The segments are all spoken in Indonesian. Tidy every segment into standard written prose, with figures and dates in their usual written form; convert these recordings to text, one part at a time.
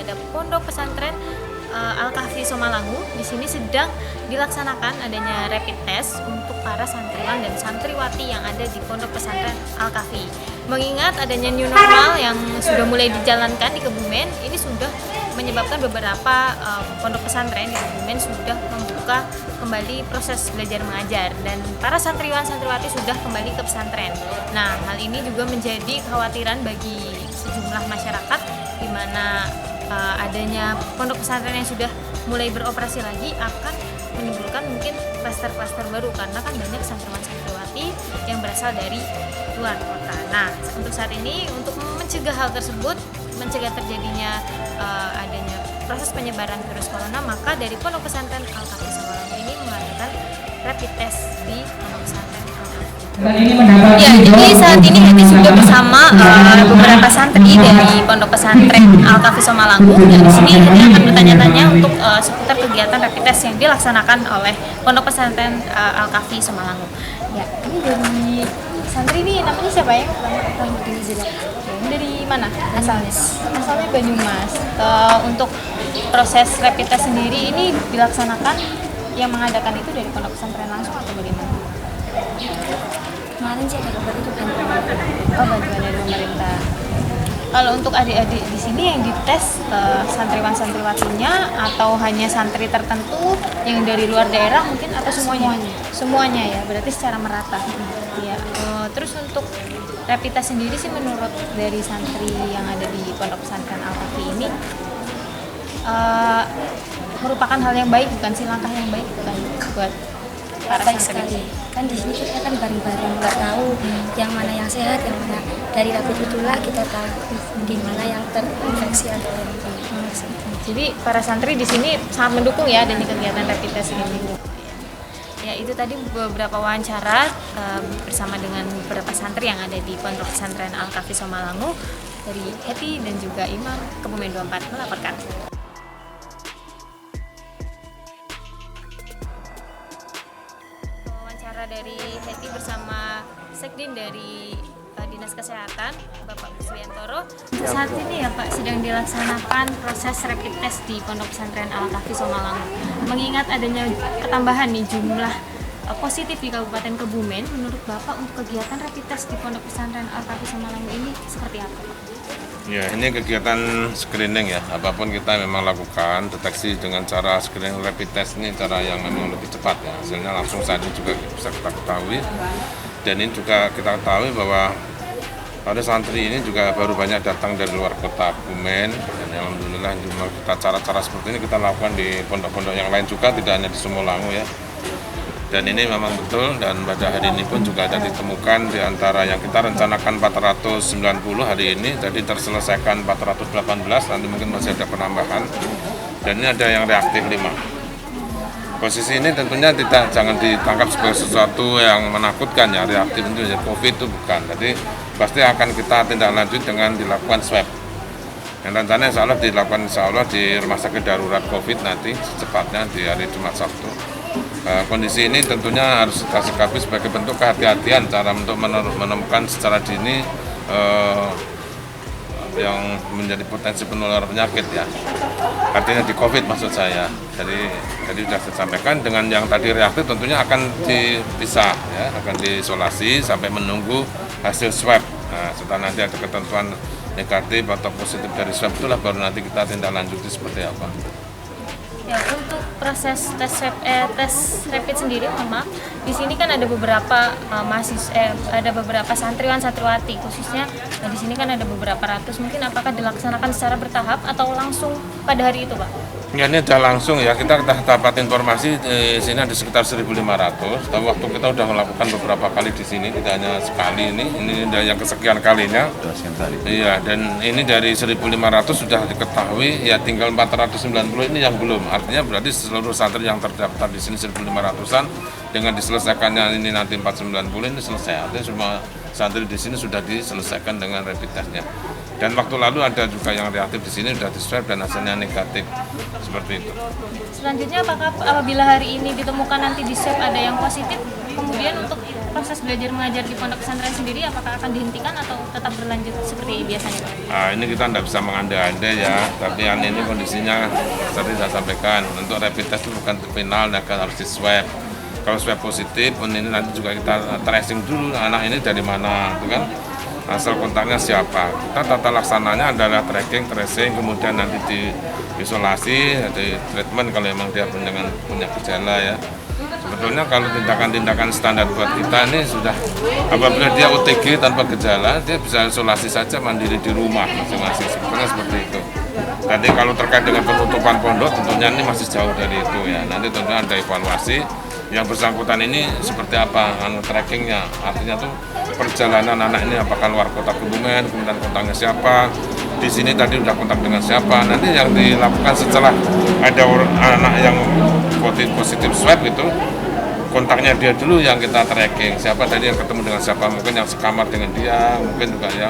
kepada Pondok Pesantren Al-Kahfi Somalangu. Di sini sedang dilaksanakan adanya rapid test untuk para santriwan dan santriwati yang ada di Pondok Pesantren Al-Kahfi. Mengingat adanya new normal yang sudah mulai dijalankan di Kebumen, ini sudah menyebabkan beberapa pondok pesantren di Kebumen sudah membuka kembali proses belajar mengajar dan para santriwan santriwati sudah kembali ke pesantren. Nah, hal ini juga menjadi kekhawatiran bagi sejumlah masyarakat di mana adanya pondok pesantren yang sudah mulai beroperasi lagi akan menimbulkan mungkin klaster-klaster baru karena kan banyak santriwan santriwati yang berasal dari luar kota. Nah, untuk saat ini untuk mencegah hal tersebut, mencegah terjadinya adanya proses penyebaran virus corona, maka dari Pondok Pesantren Al-Kahfi Somalangu ini mengadakan rapid test di Pondok Pesantren Al-Kahfi. Ya, jadi saat ini Heti sudah bersama beberapa santri dari Pondok Pesantren Al-Kahfi Somalangu. Dan di sini Heti akan bertanya-tanya untuk seputar kegiatan rapid test yang dilaksanakan oleh Pondok Pesantren Al-Kahfi Somalangu. Ya, ini dari santri ini namanya siapa ya? Dari mana asalnya? Asalnya Banyumas. Untuk proses rapid test sendiri ini dilaksanakan yang mengadakan itu dari Pondok Pesantren langsung atau bagaimana? Kemarin sih ada kabar itu bantuan. Oh, bantuan dari pemerintah. Kalau untuk adik-adik di sini yang dites santriwan santriwatinya atau hanya santri tertentu yang dari luar daerah mungkin atau semuanya? Semuanya ya, berarti secara merata. Ya. Terus untuk rapid test sendiri sih menurut dari santri yang ada di Pondok Pesantren Al-Kahfi ini merupakan hal yang baik, bukan sih, langkah yang baik bukan buat para santri. Kan di sini kita kan bareng-bareng, nggak tahu yang mana yang sehat, yang mana. Dari rapid itulah kita tahu di mana yang terinfeksi atau yang terinfeksi. Jadi para santri di sini sangat mendukung ya adanya kegiatan rapid test ini. Ya, itu tadi beberapa wawancara bersama dengan beberapa santri yang ada di Pondok Pesantren Al-Kahfi Somalangu. Dari Heti dan juga Imam, Kebumen 24 melaporkan. Wawancara dari Heti bersama Sekdin dari Dinas Kesehatan, Bapak Buswiantoro. Saat ini ya Pak, sedang dilaksanakan proses rapid test di Pondok Pesantren Al-Kahfi Somalangu. Mengingat adanya ketambahan nih jumlah positif di Kabupaten Kebumen, menurut Bapak untuk kegiatan rapid test di Pondok Pesantren Al-Kahfi Somalangu ini seperti apa Pak? Ya, ini kegiatan screening ya, apapun kita memang lakukan deteksi dengan cara screening rapid test ini cara yang memang lebih cepat ya, hasilnya langsung saat ini juga bisa kita ketahui. Dan ini juga kita ketahui bahwa pada santri ini juga baru banyak datang dari luar kota Kebumen, dan alhamdulillah kita cara-cara seperti ini kita lakukan di pondok-pondok yang lain juga, tidak hanya di Somalangu ya. Dan ini memang betul, dan pada hari ini pun juga ada ditemukan di antara yang kita rencanakan 490 hari ini, jadi terselesaikan 418, nanti mungkin masih ada penambahan. Dan ini ada yang reaktif 5. Posisi ini tentunya jangan ditangkap sebagai sesuatu yang menakutkan ya, reaktif itu ya, COVID itu bukan. Jadi pasti akan kita tindak lanjut dengan dilakukan swab. Yang rencananya insya Allah dilakukan di Rumah Sakit Darurat COVID nanti secepatnya di hari Jumat Sabtu. Kondisi ini tentunya harus kita sikapi sebagai bentuk kehati-hatian cara untuk menemukan secara dini yang menjadi potensi penularan penyakit ya. Artinya di COVID maksud saya. Jadi sudah saya sampaikan dengan yang tadi reaktif tentunya akan dipisah ya, akan diisolasi sampai menunggu hasil swab. Nah, setelah nanti ada ketentuan negatif atau positif dari swab itulah baru nanti kita tindak lanjuti seperti apa. Ya, untuk proses tes rapid sendiri, memang di sini kan ada beberapa ada beberapa santriwan santriwati khususnya. Nah, di sini kan ada beberapa ratus. Mungkin apakah dilaksanakan secara bertahap atau langsung pada hari itu, Pak? Ya, ini sudah langsung ya, kita dapat informasi di sini ada sekitar 1.500. Tapi waktu kita sudah melakukan beberapa kali di sini, tidak hanya sekali ini sudah yang kesekian kalinya. Iya, dan ini dari 1.500 sudah diketahui, ya tinggal 490 ini yang belum. Artinya berarti seluruh santri yang terdaftar di sini 1.500-an dengan diselesaikannya ini nanti 490 ini selesai. Artinya semua santri di sini sudah diselesaikan dengan rapid testnya. Dan waktu lalu ada juga yang reaktif di sini sudah di swab dan hasilnya negatif seperti itu. Selanjutnya apakah apabila hari ini ditemukan nanti di swab ada yang positif, kemudian untuk proses belajar mengajar di pondok pesantren sendiri apakah akan dihentikan atau tetap berlanjut seperti biasanya, Pak? Nah, ini kita tidak bisa mengandai-andai ya, tapi ini kondisinya seperti saya sampaikan, untuk rapid test itu bukan final, harus di swab. Kalau swab positif, ini nanti juga kita tracing dulu anak ini dari mana, itu kan asal kontaknya siapa. Kita tata laksananya adalah tracking, tracing, kemudian nanti diisolasi, di treatment kalau memang dia punya gejala ya. Sebetulnya kalau tindakan-tindakan standar buat kita ini sudah, apabila dia OTG tanpa gejala, dia bisa isolasi saja mandiri di rumah masing-masing. Sebetulnya seperti itu. Jadi kalau terkait dengan penutupan pondok, tentunya ini masih jauh dari itu ya. Nanti tentunya ada evaluasi yang bersangkutan ini seperti apa, trackingnya. Artinya tuh perjalanan anak ini apakah luar kota Kebumen, kemudian kontaknya siapa, di sini tadi udah kontak dengan siapa. Nanti yang dilakukan setelah ada anak yang positif swab itu, kontaknya dia dulu yang kita tracking, siapa tadi yang ketemu dengan siapa, mungkin yang sekamar dengan dia, mungkin juga ya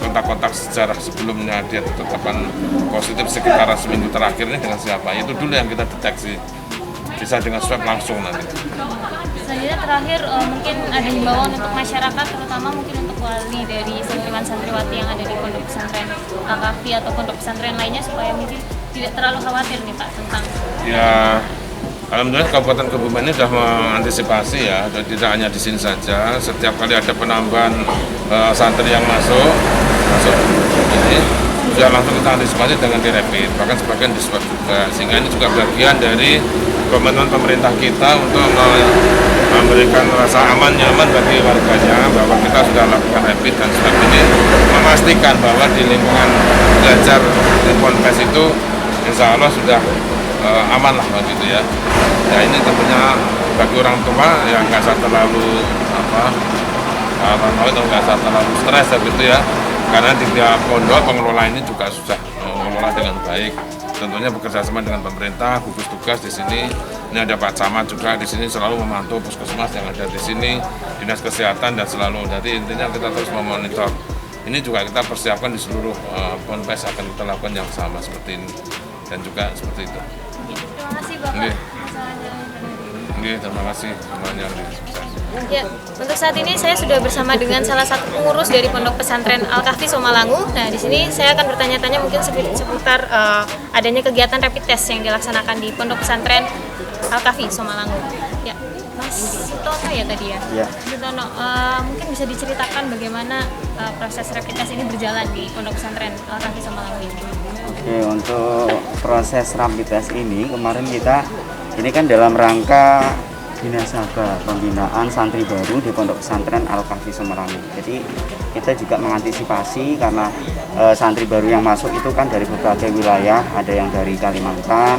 kontak-kontak sejarah sebelumnya dia ditetapkan positif sekitar seminggu terakhir ini dengan siapa, itu dulu yang kita deteksi, bisa dengan swab langsung nanti. Selanjutnya terakhir mungkin ada himbauan untuk masyarakat, terutama mungkin untuk wali dari santriwan-santriwati yang ada di pondok pesantren Al-Kahfi atau pondok pesantren lainnya supaya mungkin tidak terlalu khawatir nih Pak tentang ya. Alhamdulillah Kabupaten Kebumen ini sudah mengantisipasi ya, dan tidak hanya di sini saja. Setiap kali ada penambahan santri yang masuk ini sudah langsung kita antisipasi dengan direpit, bahkan sebagian di swab juga. Sehingga ini juga bagian dari komitmen pemerintah kita untuk memberikan rasa aman nyaman bagi warganya, bahwa kita sudah lakukan rapid dan swab ini memastikan bahwa di lingkungan belajar di Ponpes itu insya Allah sudah aman lah begitu ya. Ya ini tentunya bagi orang tua yang nggak usah terlalu nggak usah terlalu stres begitu ya, karena di pondok pengelola ini juga sudah mengelola dengan baik. Tentunya bekerja sama dengan pemerintah, gugus tugas di sini. Ini ada Pak Camat juga di sini selalu memantau puskesmas yang ada di sini, dinas kesehatan dan selalu. Jadi intinya kita terus memonitor. Ini juga kita persiapkan di seluruh Ponpes akan kita lakukan yang sama seperti ini dan juga seperti itu. Terima kasih Bapak. Terima kasih semuanya. Ya, untuk saat ini saya sudah bersama dengan salah satu pengurus dari Pondok Pesantren Al-Kahfi Somalangu. Nah, di sini saya akan bertanya-tanya mungkin seputar adanya kegiatan rapid test yang dilaksanakan di Pondok Pesantren Al-Kahfi Somalangu. Ya, Mas Sutono ya tadi ya. Ya. Sutono, mungkin bisa diceritakan bagaimana proses rapid test ini berjalan di Pondok Pesantren Al-Kahfi Somalangu ini. Oke, untuk proses rapid test ini kemarin ini kan dalam rangka Binasaba pembinaan santri baru di Pondok Pesantren Al-Kahfi Somalangu. Jadi kita juga mengantisipasi karena santri baru yang masuk itu kan dari berbagai wilayah, ada yang dari Kalimantan,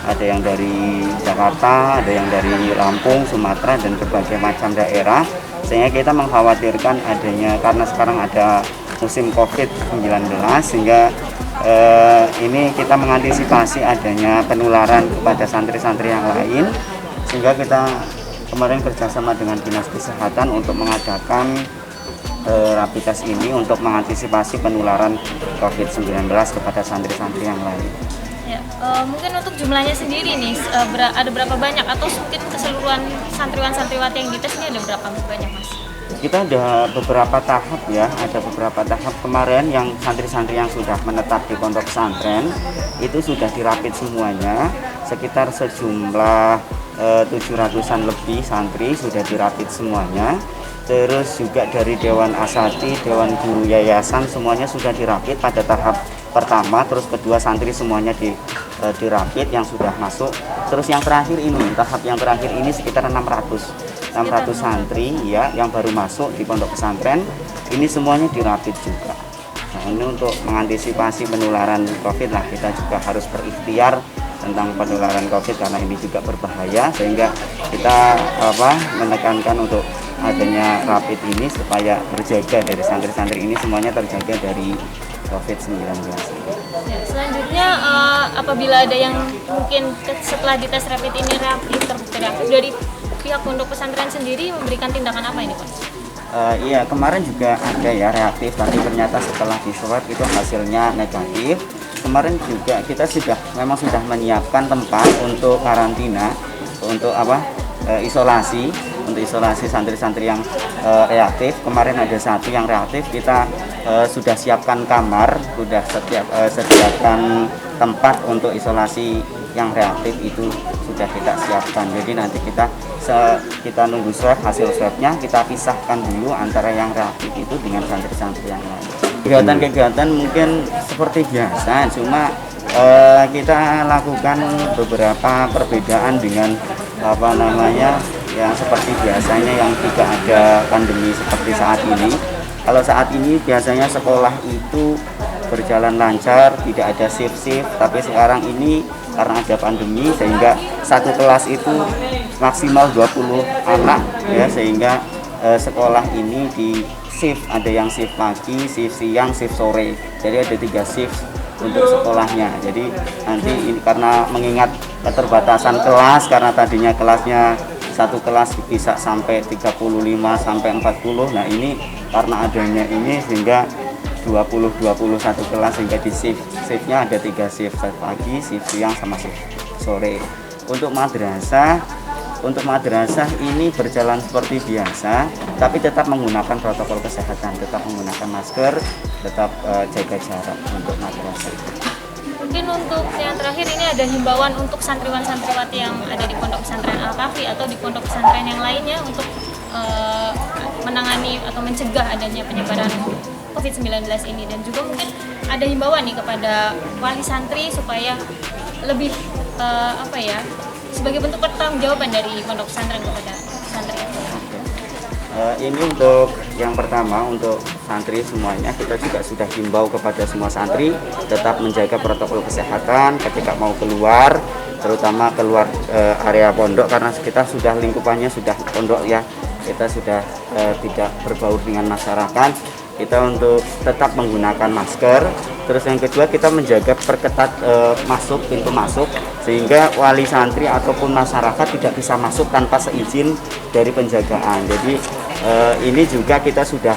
ada yang dari Jakarta, ada yang dari Lampung, Sumatera dan berbagai macam daerah. Sehingga kita mengkhawatirkan adanya, karena sekarang ada musim COVID-19 sehingga ini kita mengantisipasi adanya penularan kepada santri-santri yang lain, sehingga kita kemarin kerjasama dengan Dinas Kesehatan untuk mengadakan rapid test ini untuk mengantisipasi penularan COVID-19 kepada santri-santri yang lain. Ya, mungkin untuk jumlahnya sendiri nih ada berapa banyak atau mungkin keseluruhan santriwan-santriwati yang dites ini ada berapa banyak Mas? Kita ada beberapa tahap ya, ada beberapa tahap. Kemarin yang santri-santri yang sudah menetap di pondok pesantren itu sudah dirapit semuanya, sekitar sejumlah 700-an lebih santri sudah dirapit semuanya. Terus juga dari Dewan Asati, Dewan Guru Yayasan semuanya sudah dirapit pada tahap pertama, terus kedua santri semuanya dirapit yang sudah masuk. Terus yang terakhir ini, tahap yang terakhir ini sekitar 600 santri ya yang baru masuk di pondok pesantren ini semuanya dirapit juga. Nah, ini untuk mengantisipasi penularan COVID lah, kita juga harus berikhtiar tentang penularan COVID karena ini juga berbahaya, sehingga kita menekankan untuk adanya rapid ini supaya terjaga dari santri-santri ini semuanya terjaga dari COVID-19. Ya, selanjutnya apabila ada yang mungkin setelah dites rapid ini terbukti reaktif, dari pihak pondok pesantren sendiri memberikan tindakan apa ini Pak? Iya, kemarin juga ada ya reaktif, tapi ternyata setelah di swab itu hasilnya negatif. Kemarin juga kita memang sudah menyiapkan tempat untuk karantina, untuk isolasi, untuk isolasi santri-santri yang reaktif. Kemarin ada satu yang reaktif, kita sudah siapkan kamar, sudah sediakan tempat untuk isolasi yang reaktif itu sudah kita siapkan. Jadi nanti kita nunggu swab, hasil swabnya kita pisahkan dulu antara yang reaktif itu dengan santri-santri yang lain. Kegiatan-kegiatan mungkin seperti biasa, cuma kita lakukan beberapa perbedaan dengan yang seperti biasanya yang tidak ada pandemi seperti saat ini. Kalau saat ini biasanya sekolah itu berjalan lancar, tidak ada shift-shift, tapi sekarang ini karena ada pandemi sehingga satu kelas itu maksimal 20 anak ya, sehingga sekolah ini di shift, ada yang shift pagi, shift siang, shift sore. Jadi ada 3 shift untuk sekolahnya. Jadi nanti ini karena mengingat keterbatasan kelas, karena tadinya kelasnya satu kelas bisa sampai 35 sampai 40. Nah, ini karena adanya ini sehingga 21 kelas, sehingga di shiftnya ada 3 shift pagi, shift siang sama shift sore. Untuk madrasah ini berjalan seperti biasa, tapi tetap menggunakan protokol kesehatan, tetap menggunakan masker, tetap jaga jarak untuk madrasah. Mungkin untuk yang terakhir ini ada himbauan untuk santriwan-santriwati yang ada di Pondok Pesantren Al-Kahfi atau di pondok pesantren yang lainnya untuk menangani atau mencegah adanya penyebaran COVID-19 ini, dan juga mungkin ada himbauan nih kepada wali santri supaya lebih sebagai bentuk pertanggungjawaban dari pondok pesantren kepada santri. Ini untuk yang pertama, untuk santri semuanya kita juga sudah himbau kepada semua santri tetap menjaga protokol kesehatan ketika mau keluar, terutama keluar area pondok, karena kita sudah lingkupannya sudah pondok ya, kita sudah tidak berbaur dengan masyarakat. Kita untuk tetap menggunakan masker. Terus yang kedua, kita menjaga perketat pintu masuk, sehingga wali santri ataupun masyarakat tidak bisa masuk tanpa seizin dari penjagaan. Jadi ini juga kita sudah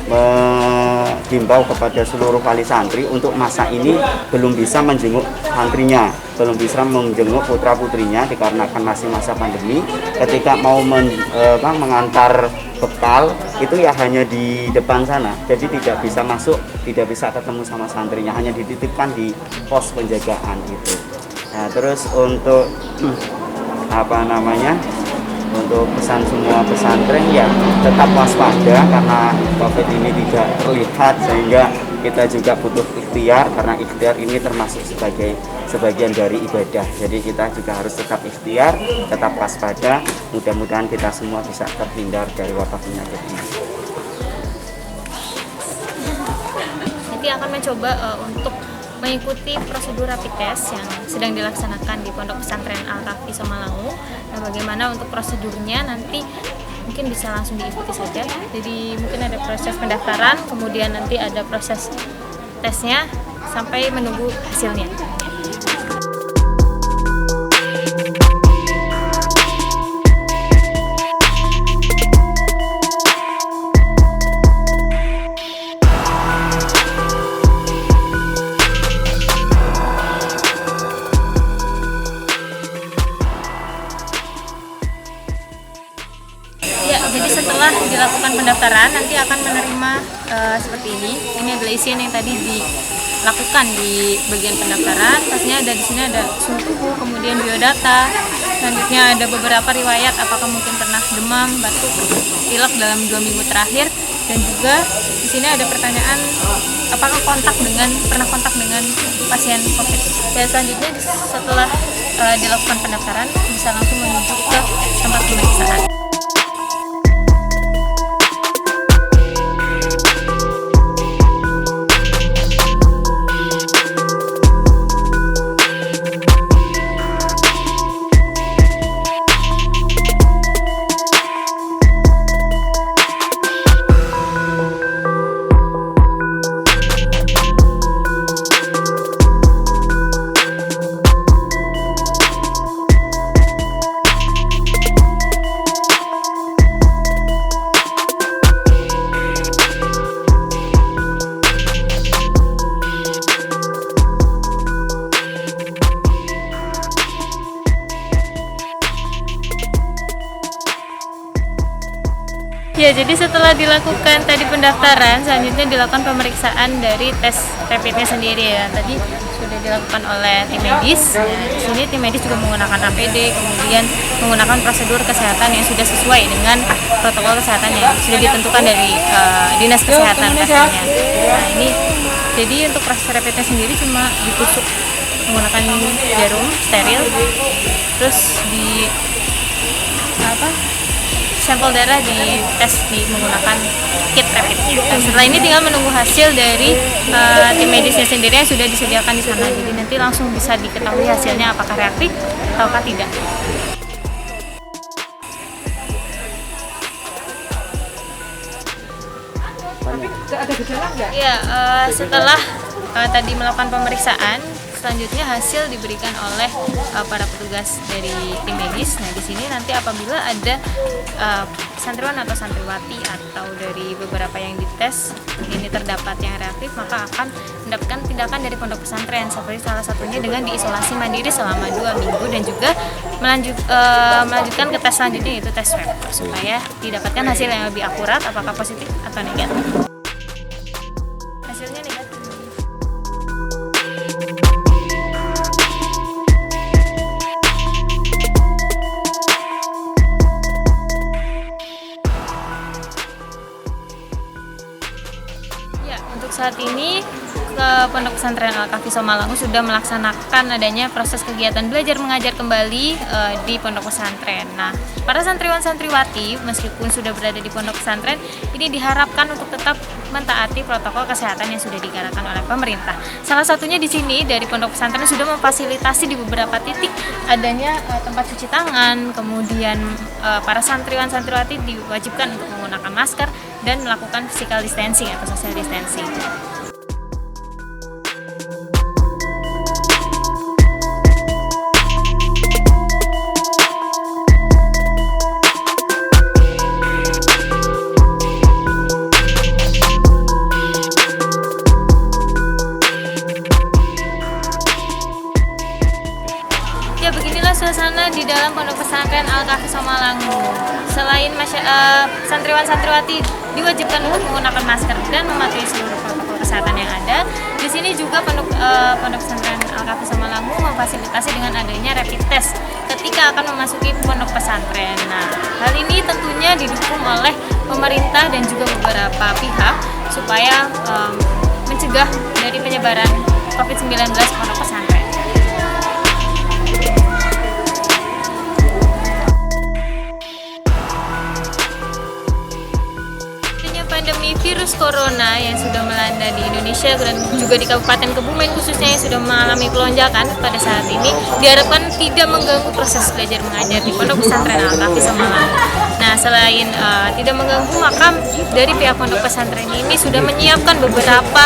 menghimbau kepada seluruh wali santri untuk masa ini belum bisa menjenguk santrinya, belum bisa menjenguk putra putrinya dikarenakan masih masa pandemi. Ketika mau mengantar bekal itu ya hanya di depan sana, jadi tidak bisa masuk, tidak bisa ketemu sama santrinya, hanya dititipkan di pos penjagaan gitu. Nah, terus untuk untuk pesan semua pesantren ya tetap waspada, karena COVID ini tidak terlihat, sehingga kita juga butuh ikhtiar, karena ikhtiar ini termasuk sebagai sebagian dari ibadah. Jadi kita juga harus tetap ikhtiar, tetap waspada. Mudah-mudahan kita semua bisa terhindar dari wabah penyakit ini. Nanti akan mencoba untuk mengikuti prosedur rapid test yang sedang dilaksanakan di Pondok Pesantren Al-Kahfi Somalangu. Nah, bagaimana untuk prosedurnya nanti mungkin bisa langsung diikuti saja. Jadi mungkin ada proses pendaftaran, kemudian nanti ada proses tesnya sampai menunggu hasilnya. Jadi setelah dilakukan pendaftaran nanti akan menerima seperti ini. Ini adalah isian yang tadi dilakukan di bagian pendaftaran. Pastinya ada di sini ada suhu tubuh, kemudian biodata. Selanjutnya ada beberapa riwayat, apakah mungkin pernah demam, batuk, pilek dalam 2 minggu terakhir, dan juga di sini ada pertanyaan apakah pernah kontak dengan pasien COVID. Dan selanjutnya setelah dilakukan pendaftaran bisa langsung menuju ke tempat pemeriksaan. Ya, jadi setelah dilakukan tadi pendaftaran, selanjutnya dilakukan pemeriksaan dari tes rapidnya sendiri ya. Tadi sudah dilakukan oleh tim medis. Ya, di sini tim medis juga menggunakan APD, kemudian menggunakan prosedur kesehatan yang sudah sesuai dengan protokol kesehatan yang sudah ditentukan dari dinas kesehatan pastinya. Nah, ini jadi untuk proses rapidnya sendiri cuma ditusuk menggunakan jarum steril, terus di sampel darah di tes menggunakan kit rapid. Dan setelah ini tinggal menunggu hasil dari tim medisnya sendiri yang sudah disediakan di sana. Jadi nanti langsung bisa diketahui hasilnya apakah reaktif ataukah tidak. Ada gejala nggak? Ya, setelah tadi melakukan pemeriksaan, selanjutnya hasil diberikan oleh para petugas dari tim medis. Nah, di sini nanti apabila ada santriwan atau santriwati atau dari beberapa yang dites ini terdapat yang reaktif, maka akan mendapatkan tindakan dari pondok pesantren, seperti salah satunya dengan diisolasi mandiri selama 2 minggu dan juga melanjutkan ke tes selanjutnya, yaitu tes swab, supaya didapatkan hasil yang lebih akurat apakah positif atau negatif. Hasilnya negatif. Untuk saat ini Pondok Pesantren Al-Kahfi Somalangu sudah melaksanakan adanya proses kegiatan belajar mengajar kembali di pondok pesantren. Nah, para santriwan santriwati meskipun sudah berada di pondok pesantren ini diharapkan untuk tetap mentaati protokol kesehatan yang sudah digalakkan oleh pemerintah. Salah satunya di sini dari pondok pesantren sudah memfasilitasi di beberapa titik adanya tempat cuci tangan, kemudian para santriwan santriwati diwajibkan untuk menggunakan masker dan melakukan physical distancing atau social distancing. Ya, beginilah suasana di dalam Pondok Pesantren Al-Kahfi Somalangu. Selain santriwan-santriwati diwajibkan untuk menggunakan masker dan mematuhi seluruh protokol kesehatan yang ada, di sini juga Pondok Pesantren Al-Kahfi Somalangu memfasilitasi dengan adanya rapid test ketika akan memasuki pondok pesantren. Nah, hal ini tentunya didukung oleh pemerintah dan juga beberapa pihak supaya mencegah dari penyebaran COVID-19 di pondok pesantren. Pandemi virus corona yang sudah melanda di Indonesia dan juga di Kabupaten Kebumen khususnya yang sudah mengalami pelonjakan pada saat ini diharapkan tidak mengganggu proses belajar mengajar di Pondok Pesantren Al-Kahfi Somalangu. Nah, selain tidak mengganggu, maka dari pihak Pondok Pesantren ini sudah menyiapkan beberapa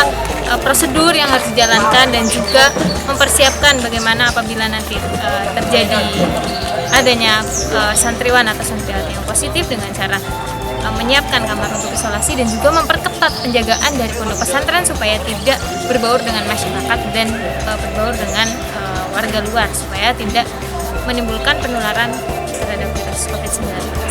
prosedur yang harus dijalankan dan juga mempersiapkan bagaimana apabila nanti terjadi adanya santriwan atau santriwati yang positif dengan cara menyiapkan kamar untuk isolasi dan juga memperketat penjagaan dari pondok pesantren supaya tidak berbaur dengan masyarakat dan berbaur dengan warga luar supaya tidak menimbulkan penularan terhadap virus COVID-19.